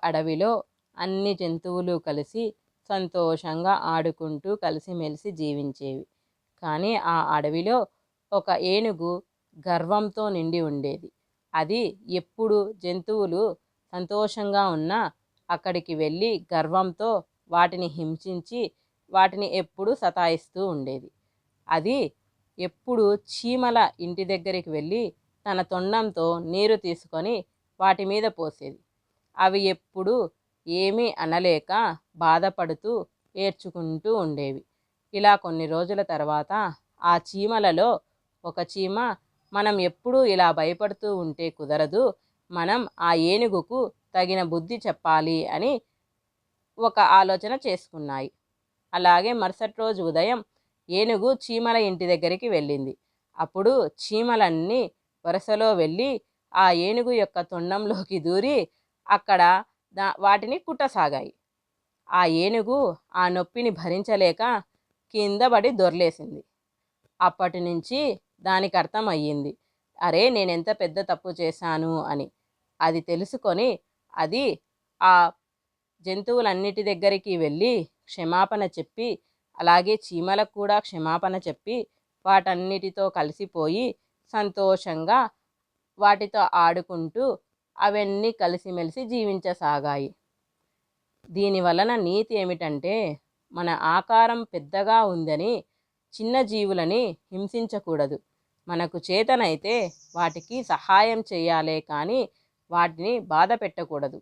అడవిలో అన్ని జంతువులు కలిసి సంతోషంగా ఆడుకుంటూ కలిసిమెలిసి జీవించేవి. కానీ ఆ అడవిలో ఒక ఏనుగు గర్వంతో నిండి ఉండేది. అది ఎప్పుడు జంతువులు సంతోషంగా ఉన్నా అక్కడికి వెళ్ళి గర్వంతో వాటిని హింసించి వాటిని ఎప్పుడూ సతాయిస్తూ ఉండేది. అది ఎప్పుడు చీమల ఇంటి దగ్గరికి వెళ్ళి తన తొండంతో నీరు తీసుకొని వాటి మీద పోసేది. అవి ఎప్పుడూ ఏమీ అనలేక బాధపడుతూ ఏడ్చుకుంటూ ఉండేవి. ఇలా కొన్ని రోజుల తర్వాత ఆ చీమలలో ఒక చీమ, మనం ఎప్పుడూ ఇలా భయపడుతూ ఉంటే కుదరదు, మనం ఆ ఏనుగుకు తగిన బుద్ధి చెప్పాలి అని ఒక ఆలోచన చేసుకున్నాయి. అలాగే మరుసటి రోజు ఉదయం ఏనుగు చీమల ఇంటి దగ్గరికి వెళ్ళింది. అప్పుడు చీమలన్నీ వరుసలో వెళ్ళి ఆ ఏనుగు యొక్క తొండంలోకి దూరి అక్కడ వాటిని కుట్టసాగాయి. ఆ ఏనుగు ఆ నొప్పిని భరించలేక కింద పడి దొర్లేసింది. అప్పటి నుంచి దానికి అర్థమయ్యింది, అరే నేనెంత పెద్ద తప్పు చేశాను అని. అది తెలుసుకొని అది ఆ జంతువులన్నిటి దగ్గరికి వెళ్ళి క్షమాపణ చెప్పి, అలాగే చీమలకు కూడా క్షమాపణ చెప్పి వాటన్నిటితో కలిసిపోయి సంతోషంగా వాటితో ఆడుకుంటూ అవన్నీ కలిసిమెలిసి జీవించసాగాయి. దీని వలన నీతి ఏమిటంటే, మన ఆకారం పెద్దగా ఉందని చిన్న జీవులని హింసించకూడదు. మనకు చేతనైతే వాటికి సహాయం చేయాలే కానీ వాటిని బాధ పెట్టకూడదు.